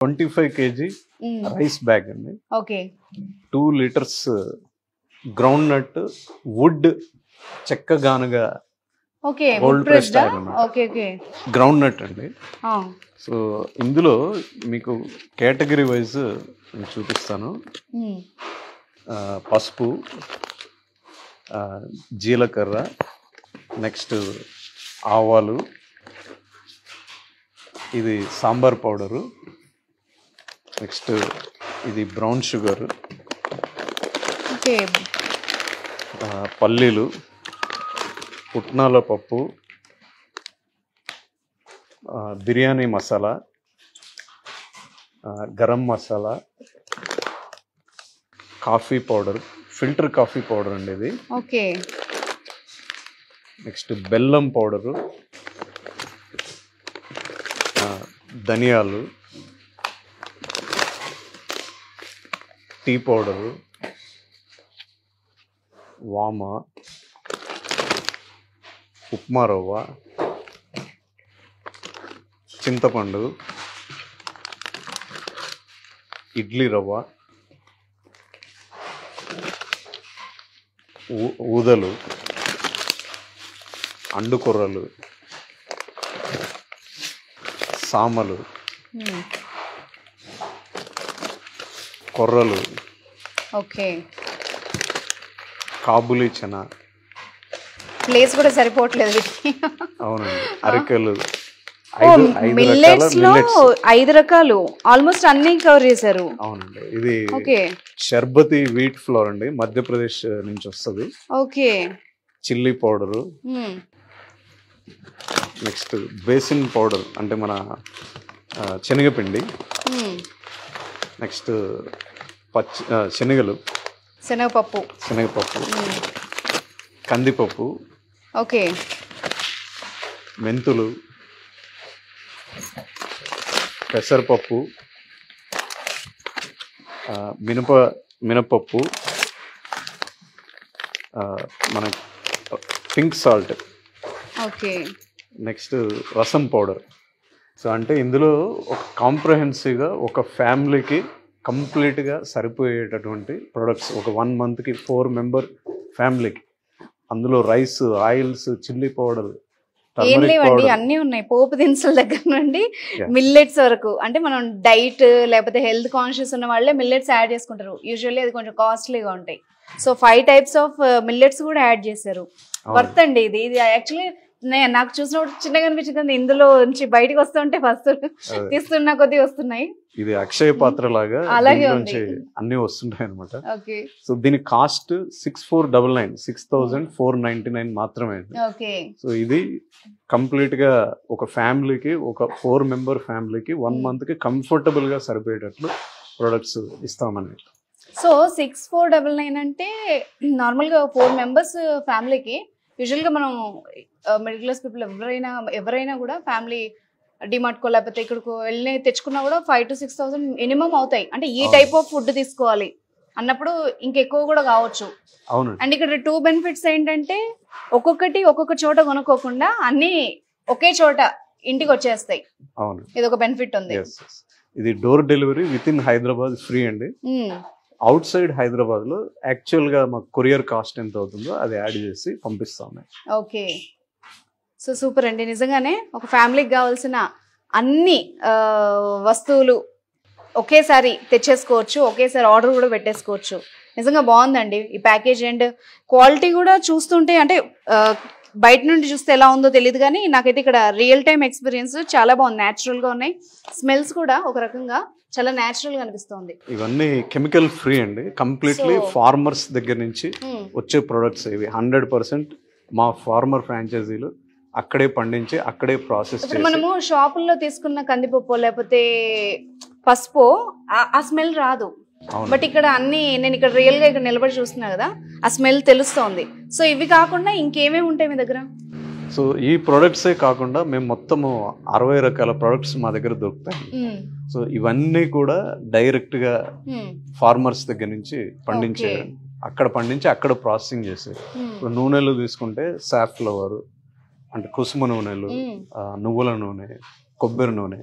25 kg rice bag అండి. Okay 2 liters groundnut wood చెక్క గానుగ okay cold pressed iron okay okay groundnut అండి. So ఇందులో మీకు కేటగిరీ వైజ్ నేను చూపిస్తాను. పసుపు, జీలకర్ర, నెక్స్ట్ ఆవాలు, ఇది సాంబార్ పౌడరు, నెక్స్ట్ ఇది బ్రౌన్ షుగర్, ఓకే పల్లీలు, పుట్నాల పప్పు, biryani masala, garam masala, coffee powder, filter coffee powder అండి ఇది. ఓకే నెక్స్ట్ బెల్లం పౌడరు, ధనియాలు, టీ పౌడరు, వామ, ఉప్మా రవ్వ, చింతపండు, ఇడ్లీ రవ్వ, ఊదలు, అండుకొర్రలు, సామలు, కొర్రలు, ఓకే కాబులి చనా, ప్లేస్ కూడా సరిపోవట్లేదు వీటికి. అవునండి, అరికెలు, మిల్లెట్స్ లో 5 రకాలు ఆల్మోస్ట్ అన్ని కవర్ చేశారు. అవునండి, ఇది ఓకే షర్బతి వీట్ ఫ్లోర్ అండి, మధ్యప్రదేశ్ నుంచి వస్తుంది. Okay chilli powder, next basin powder అంటే మన శనగపిండి, నెక్స్ట్ శనగలు, శనగపప్పు, కందిపప్పు, ఓకే మెంతులు, పెసరపప్పు, మినపప్పు, మన పింక్ సాల్ట్, ఓకే నెక్స్ట్ రసం పౌడర్. సో అంటే ఇందులో ఒక కాంప్రహెన్సివ్గా ఒక ఫ్యామిలీకి కంప్లీట్గా సరిపోయేటటువంటి ప్రొడక్ట్స్, ఒక 1 monthకి 4 member ఫ్యామిలీకి. అందులో రైస్, ఆయిల్స్, చిల్లీ పౌడర్, ఏం లేవండి, అన్నీ ఉన్నాయి. పోపు దినుసుల దగ్గర నుండి మిల్లెట్స్ వరకు. అంటే మనం డైట్ లేకపోతే హెల్త్ కాన్షియస్ ఉన్న వాళ్ళే మిల్లెట్స్ యాడ్ చేసుకుంటారు. యూజువల్లీ అది కొంచెం కాస్ట్లీగా ఉంటాయి. సో 5 types ఆఫ్ మిల్లెట్స్ కూడా యాడ్ చేశారు. వర్త్ అండి ఇది. ఇది యాక్చువల్లీ నాకు చూసినప్పుడు చిన్నగా అనిపించింది. ఇందులో నుంచి బయటకు వస్తుంటే ఫస్ట్ తీస్తున్న కొద్ది వస్తున్నాయి. ఇది అక్షయ పాత్ర లాగా అలాగే అన్ని వస్తుంటాయి అనమాట. ఓకే సో దీని కాస్ట్ 6499 6499 మాత్రమే. ఓకే సో ఇది కంప్లీట్ గా ఒక ఫ్యామిలీకి, ఒక 4 member ఫ్యామిలీకి 1 monthకి కంఫర్టబుల్ గా సరిపోయేటట్లు ప్రొడక్ట్స్ ఇస్తామని. సో 6499 అంటే నార్మల్గా 4 members ఫ్యామిలీకి. యూజువల్గా మనం మిడిల్ క్లాస్ పీపుల్ ఎవరైనా కూడా ఫ్యామిలీ డిమార్ట్కో లేకపోతే ఇక్కడికో వెళ్ళి తెచ్చుకున్నా కూడా 5,000 to 6,000 మినిమం అవుతాయి. అంటే ఈ టైప్ ఆఫ్ ఫుడ్ తీసుకోవాలి అన్నప్పుడు ఇంకెక్కువ కూడా కావచ్చు. అండ్ ఇక్కడ 2 benefits ఏంటంటే ఒక్కొక్కటి ఒక్కొక్క చోట కొనుక్కోకుండా అన్ని ఒకే చోట ఇంటికి వచ్చేస్తాయి. ఇది ఒక బెనిఫిట్ ఉంది. ఇది door delivery with in Hyderabad free అండి. అవుట్ సైడ్ హైదరాబాద్ లో యాక్చువల్ గా మాకు కొరియర్ కాస్ట్ ఎంత అవుతుందో అది యాడ్ చేసి పంపిస్తాము. ఓకే సో సూపర్ అండి. నిజంగానే ఒక ఫ్యామిలీకి కావాల్సిన అన్ని వస్తువులు ఒకేసారి తెచ్చేసుకోవచ్చు, ఒకేసారి ఆర్డర్ కూడా పెట్టేసుకోవచ్చు. నిజంగా బాగుందండి ఈ ప్యాకేజ్. అండ్ క్వాలిటీ కూడా చూస్తుంటే అంటే బయట నుండి చూస్తే ఎలా ఉందో తెలియదు కానీ నాకైతే ఇక్కడ రియల్ టైమ్ ఎక్స్పీరియన్స్ చాలా బాగుంది. న్యాచురల్గా ఉన్నాయి. స్మెల్స్ కూడా ఒక రకంగా చాలా న్యాచురల్ గా అనిపిస్తుంది. ఇవన్నీ కెమికల్ ఫ్రీ అండి. కంప్లీట్లీ ఫార్మర్స్ దగ్గర నుంచి వచ్చే ప్రొడక్ట్స్ ఇవి. 100% మా ఫార్మర్ ఫ్రాంచైజీలు అక్కడే పండించి అక్కడే ప్రాసెస్ చేసి. మనము షాపుల్లో తీసుకున్న కందిపప్పు లేకపోతే పసుపు ఆ స్మెల్ రాదు. బట్ ఇక్కడ అన్ని నేను ఇక్కడ రియల్ గా ఇక్కడ నిలబడి చూస్తున్నా కదా, ఆ స్మెల్ తెలుస్తోంది. సో ఇవి కాకుండా ఇంకేమేమి ఉంటాయి మీ దగ్గర? సో ఈ ప్రొడక్ట్సే కాకుండా మేము మొత్తము 60 రకాల ప్రొడక్ట్స్ మా దగ్గర దొరుకుతాయి. సో ఇవన్నీ కూడా డైరెక్ట్ గా ఫార్మర్స్ దగ్గర నుంచి పండించే, అక్కడ పండించి అక్కడ ప్రాసెసింగ్ చేసేది. నూనెలు తీసుకుంటే సాఫ్లవర్ అంటే కుసుమ నూనెలు, నువ్వుల నూనె, కొబ్బరి నూనె,